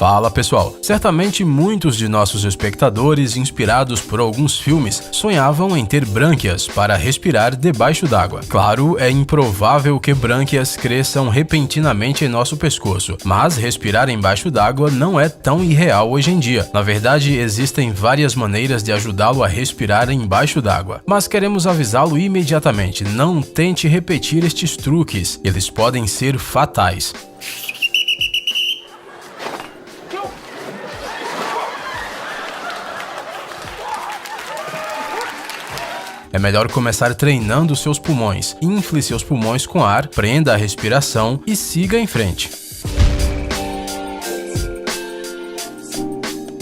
Fala pessoal, certamente muitos de nossos espectadores, inspirados por alguns filmes, sonhavam em ter brânquias para respirar debaixo d'água. Claro, é improvável que brânquias cresçam repentinamente em nosso pescoço, mas respirar embaixo d'água não é tão irreal hoje em dia. Na verdade, existem várias maneiras de ajudá-lo a respirar embaixo d'água. Mas queremos avisá-lo imediatamente, não tente repetir estes truques, eles podem ser fatais. É melhor começar treinando seus pulmões. Infle seus pulmões com ar, prenda a respiração e siga em frente.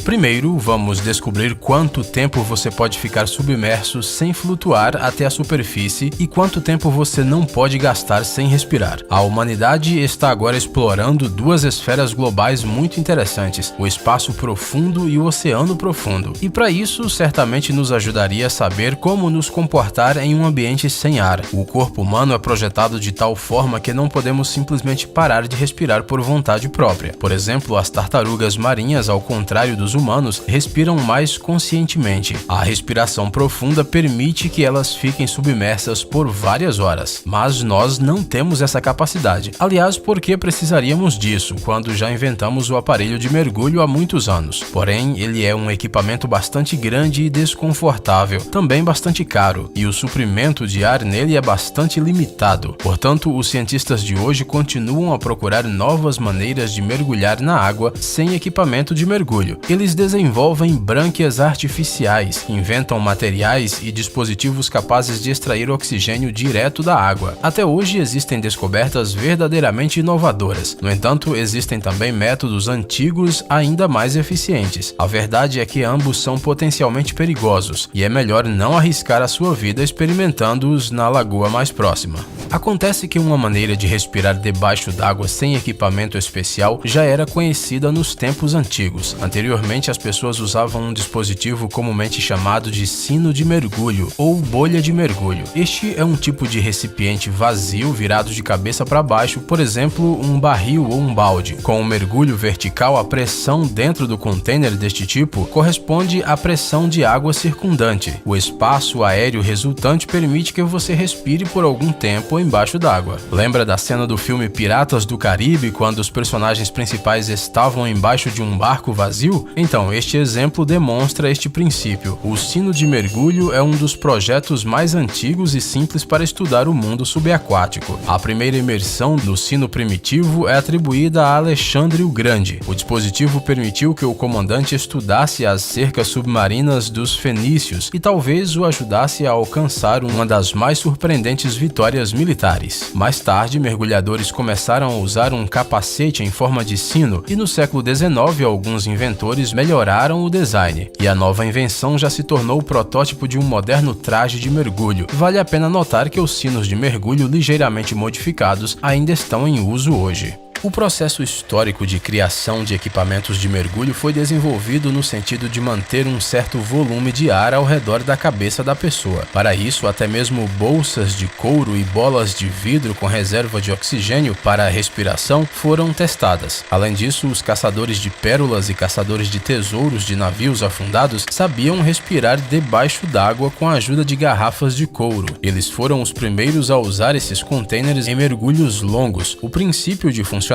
Primeiro, vamos descobrir quanto tempo você pode ficar submerso sem flutuar até a superfície e quanto tempo você não pode gastar sem respirar. A humanidade está agora explorando duas esferas globais muito interessantes, o espaço profundo e o oceano profundo. E para isso, certamente nos ajudaria a saber como nos comportar em um ambiente sem ar. O corpo humano é projetado de tal forma que não podemos simplesmente parar de respirar por vontade própria. Por exemplo, as tartarugas marinhas, ao contrário dos humanos, respiram mais conscientemente. A respiração profunda permite que elas fiquem submersas por várias horas, mas nós não temos essa capacidade. Aliás, por que precisaríamos disso, quando já inventamos o aparelho de mergulho há muitos anos? Porém, ele é um equipamento bastante grande e desconfortável, também bastante caro, e o suprimento de ar nele é bastante limitado. Portanto, os cientistas de hoje continuam a procurar novas maneiras de mergulhar na água sem equipamento de mergulho. Eles desenvolvem brânquias artificiais, inventam materiais e dispositivos capazes de extrair oxigênio direto da água. Até hoje existem descobertas verdadeiramente inovadoras. No entanto, existem também métodos antigos ainda mais eficientes. A verdade é que ambos são potencialmente perigosos e é melhor não arriscar a sua vida experimentando-os na lagoa mais próxima. Acontece que uma maneira de respirar debaixo d'água sem equipamento especial já era conhecida nos tempos antigos. Anteriormente, as pessoas usavam um dispositivo comumente chamado de sino de mergulho ou bolha de mergulho. Este é um tipo de recipiente vazio virado de cabeça para baixo, por exemplo, um barril ou um balde. Com o mergulho vertical, a pressão dentro do container deste tipo corresponde à pressão de água circundante. O espaço aéreo resultante permite que você respire por algum tempo embaixo d'água. Lembra da cena do filme Piratas do Caribe, quando os personagens principais estavam embaixo de um barco vazio? Então, este exemplo demonstra este princípio. O sino de mergulho é um dos projetos mais antigos e simples para estudar o mundo subaquático. A primeira imersão do sino primitivo é atribuída a Alexandre o Grande. O dispositivo permitiu que o comandante estudasse as cercas submarinas dos fenícios e talvez o ajudasse a alcançar uma das mais surpreendentes vitórias militares. Mais tarde, mergulhadores começaram a usar um capacete em forma de sino e no século XIX alguns inventores melhoraram o design, e a nova invenção já se tornou o protótipo de um moderno traje de mergulho. Vale a pena notar que os sinos de mergulho ligeiramente modificados ainda estão em uso hoje. O processo histórico de criação de equipamentos de mergulho foi desenvolvido no sentido de manter um certo volume de ar ao redor da cabeça da pessoa. Para isso, até mesmo bolsas de couro e bolas de vidro com reserva de oxigênio para a respiração foram testadas. Além disso, os caçadores de pérolas e caçadores de tesouros de navios afundados sabiam respirar debaixo d'água com a ajuda de garrafas de couro. Eles foram os primeiros a usar esses containers em mergulhos longos. O princípio de funcionamento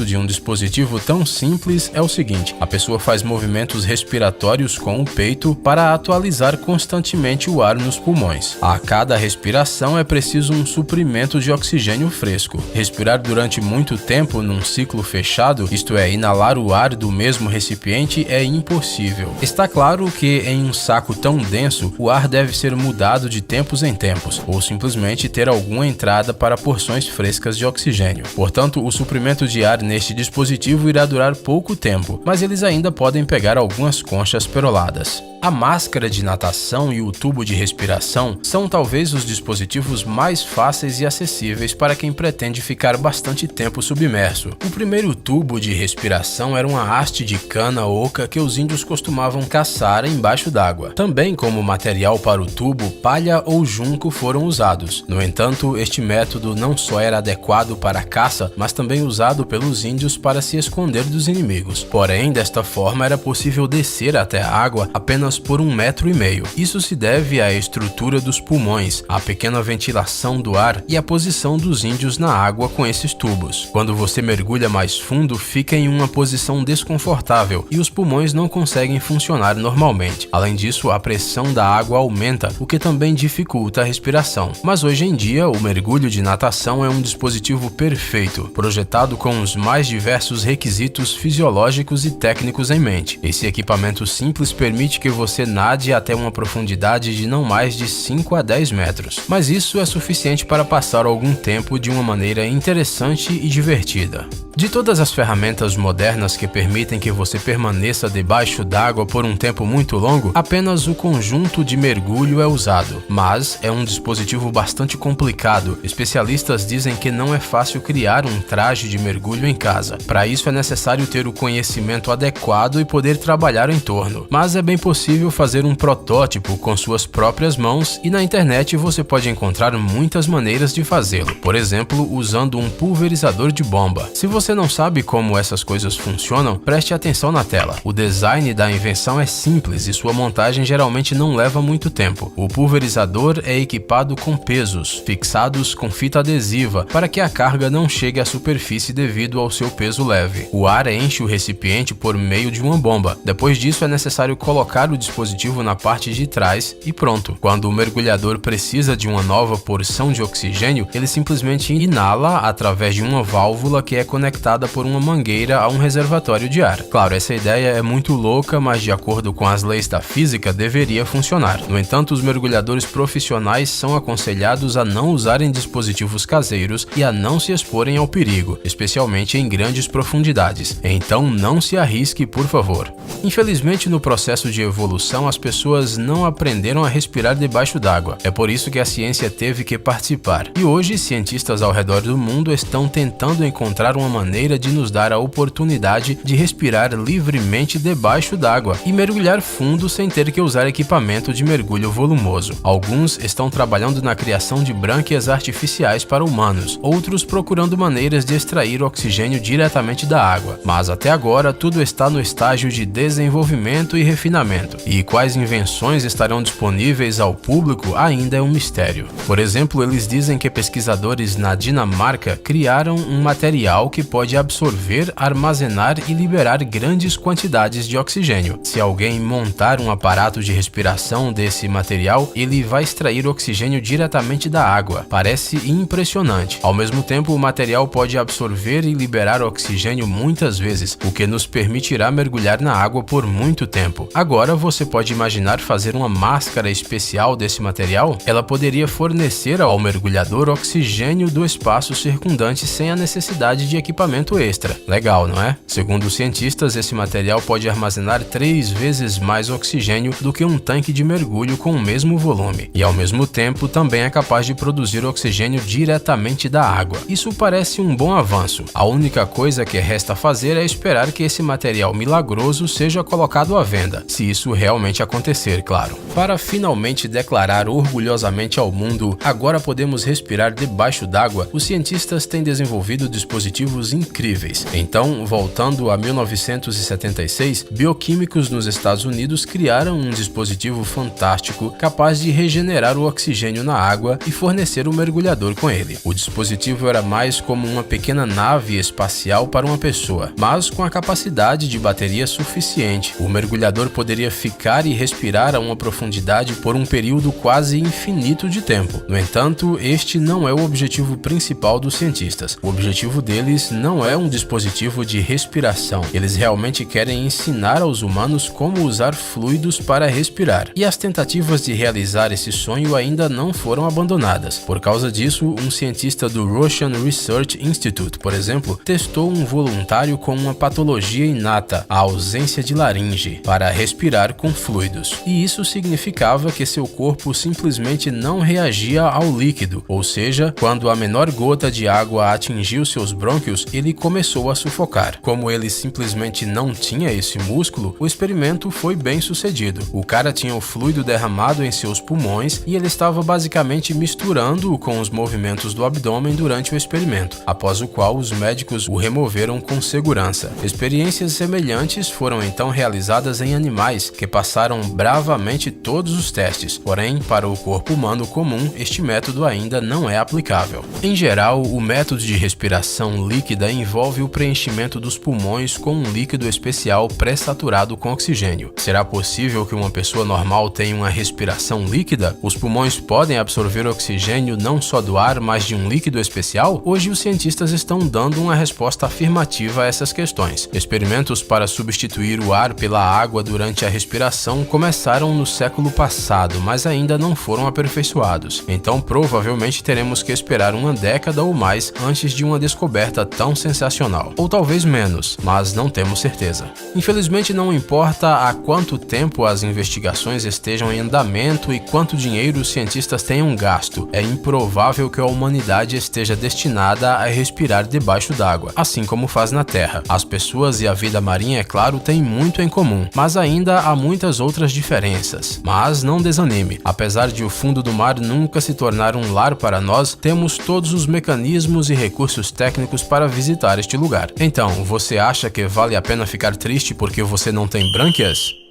de um dispositivo tão simples é o seguinte: a pessoa faz movimentos respiratórios com o peito para atualizar constantemente o ar nos pulmões. A cada respiração é preciso um suprimento de oxigênio fresco. Respirar durante muito tempo num ciclo fechado, isto é, inalar o ar do mesmo recipiente, é impossível. Está claro que em um saco tão denso, o ar deve ser mudado de tempos em tempos, ou simplesmente ter alguma entrada para porções frescas de oxigênio. Portanto, o suprimento de ar neste dispositivo irá durar pouco tempo, mas eles ainda podem pegar algumas conchas peroladas. A máscara de natação e o tubo de respiração são talvez os dispositivos mais fáceis e acessíveis para quem pretende ficar bastante tempo submerso. O primeiro tubo de respiração era uma haste de cana oca que os índios costumavam caçar embaixo d'água. Também como material para o tubo, palha ou junco foram usados. No entanto, este método não só era adequado para a caça, mas também usado usado pelos índios para se esconder dos inimigos. Porém, desta forma era possível descer até a água apenas por 1,5 metros. Isso se deve à estrutura dos pulmões, à pequena ventilação do ar e à posição dos índios na água com esses tubos. Quando você mergulha mais fundo, fica em uma posição desconfortável e os pulmões não conseguem funcionar normalmente. Além disso, a pressão da água aumenta, o que também dificulta a respiração. Mas hoje em dia, o mergulho de natação é um dispositivo perfeito, projetado com os mais diversos requisitos fisiológicos e técnicos em mente. Esse equipamento simples permite que você nade até uma profundidade de não mais de 5 a 10 metros. Mas isso é suficiente para passar algum tempo de uma maneira interessante e divertida. De todas as ferramentas modernas que permitem que você permaneça debaixo d'água por um tempo muito longo, apenas o conjunto de mergulho é usado. Mas é um dispositivo bastante complicado. Especialistas dizem que não é fácil criar um traje de mergulho em casa. Para isso é necessário ter o conhecimento adequado e poder trabalhar em torno. Mas é bem possível fazer um protótipo com suas próprias mãos e na internet você pode encontrar muitas maneiras de fazê-lo. Por exemplo, usando um pulverizador de bomba. Se você não sabe como essas coisas funcionam, preste atenção na tela. O design da invenção é simples e sua montagem geralmente não leva muito tempo. O pulverizador é equipado com pesos, fixados com fita adesiva, para que a carga não chegue à superfície devido ao seu peso leve. O ar enche o recipiente por meio de uma bomba. Depois disso, é necessário colocar o dispositivo na parte de trás e pronto. Quando o mergulhador precisa de uma nova porção de oxigênio, ele simplesmente inala através de uma válvula que é conectada por uma mangueira a um reservatório de ar. Claro, essa ideia é muito louca, mas de acordo com as leis da física, deveria funcionar. No entanto, os mergulhadores profissionais são aconselhados a não usarem dispositivos caseiros e a não se exporem ao perigo, especialmente em grandes profundidades. Então, não se arrisque, por favor. Infelizmente, no processo de evolução, as pessoas não aprenderam a respirar debaixo d'água. É por isso que a ciência teve que participar. E hoje, cientistas ao redor do mundo estão tentando encontrar uma maneira de nos dar a oportunidade de respirar livremente debaixo d'água e mergulhar fundo sem ter que usar equipamento de mergulho volumoso. Alguns estão trabalhando na criação de brânquias artificiais para humanos, outros procurando maneiras de extrair oxigênio diretamente da água. Mas até agora, tudo está no estágio de desenvolvimento e refinamento, e quais invenções estarão disponíveis ao público ainda é um mistério. Por exemplo, eles dizem que pesquisadores na Dinamarca criaram um material que pode absorver, armazenar e liberar grandes quantidades de oxigênio. Se alguém montar um aparato de respiração desse material, ele vai extrair oxigênio diretamente da água. Parece impressionante. Ao mesmo tempo, o material pode absorver e liberar oxigênio muitas vezes, o que nos permitirá mergulhar na água por muito tempo. Agora, você pode imaginar fazer uma máscara especial desse material? Ela poderia fornecer ao mergulhador oxigênio do espaço circundante sem a necessidade de equipamento extra. Legal, não é? Segundo os cientistas, esse material pode armazenar 3 vezes mais oxigênio do que um tanque de mergulho com o mesmo volume. E ao mesmo tempo, também é capaz de produzir oxigênio diretamente da água. Isso parece um bom avanço. A única coisa que resta fazer é esperar que esse material milagroso seja colocado à venda, se isso realmente acontecer, claro. Para finalmente declarar orgulhosamente ao mundo, agora podemos respirar debaixo d'água, os cientistas têm desenvolvido dispositivos incríveis. Então, voltando a 1976, bioquímicos nos Estados Unidos criaram um dispositivo fantástico capaz de regenerar o oxigênio na água e fornecer o mergulhador com ele. O dispositivo era mais como uma pequena nave espacial para uma pessoa, mas com a capacidade de bateria suficiente. O mergulhador poderia ficar e respirar a uma profundidade por um período quase infinito de tempo. No entanto, este não é o objetivo principal dos cientistas. O objetivo deles não é um dispositivo de respiração. Eles realmente querem ensinar aos humanos como usar fluidos para respirar. E as tentativas de realizar esse sonho ainda não foram abandonadas. Por causa disso, um cientista do Russian Research Institute, por exemplo, testou um voluntário com uma patologia inata, a ausência de laringe, para respirar com fluidos. E isso significava que seu corpo simplesmente não reagia ao líquido, ou seja, quando a menor gota de água atingiu seus brônquios, ele começou a sufocar. Como ele simplesmente não tinha esse músculo, o experimento foi bem sucedido. O cara tinha o fluido derramado em seus pulmões e ele estava basicamente misturando-o com os movimentos do abdômen durante o experimento, após o qual os médicos o removeram com segurança. Experiências semelhantes foram então realizadas em animais que passaram bravamente todos os testes, porém, para o corpo humano comum, este método ainda não é aplicável. Em geral, o método de respiração líquida envolve o preenchimento dos pulmões com um líquido especial pré-saturado com oxigênio. Será possível que uma pessoa normal tenha uma respiração líquida? Os pulmões podem absorver oxigênio não só do ar, mas de um líquido especial? Hoje os cientistas estão dando uma resposta afirmativa a essas questões. Experimentos para substituir o ar pela água durante a respiração começaram no século passado, mas ainda não foram aperfeiçoados. Então provavelmente teremos que esperar uma década ou mais antes de uma descoberta tão sensacional. Ou talvez menos, mas não temos certeza. Infelizmente não importa há quanto tempo as investigações estejam em andamento e quanto dinheiro os cientistas tenham gasto, é improvável que a humanidade esteja destinada a respirar debaixo d'água, assim como faz na Terra. As pessoas e a vida marinha, é claro, têm muito em comum, mas ainda há muitas outras diferenças. Mas não desanime, apesar de o fundo do mar nunca se tornar um lar para nós, temos todos os mecanismos e recursos técnicos para visitar este lugar. Então, você acha que vale a pena ficar triste porque você não tem brânquias?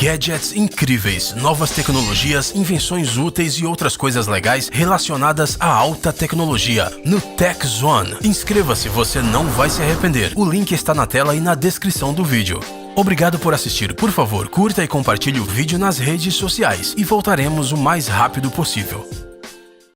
Gadgets incríveis, novas tecnologias, invenções úteis e outras coisas legais relacionadas à alta tecnologia no Tech Zone. Inscreva-se, você não vai se arrepender. O link está na tela e na descrição do vídeo. Obrigado por assistir. Por favor, curta e compartilhe o vídeo nas redes sociais e voltaremos o mais rápido possível.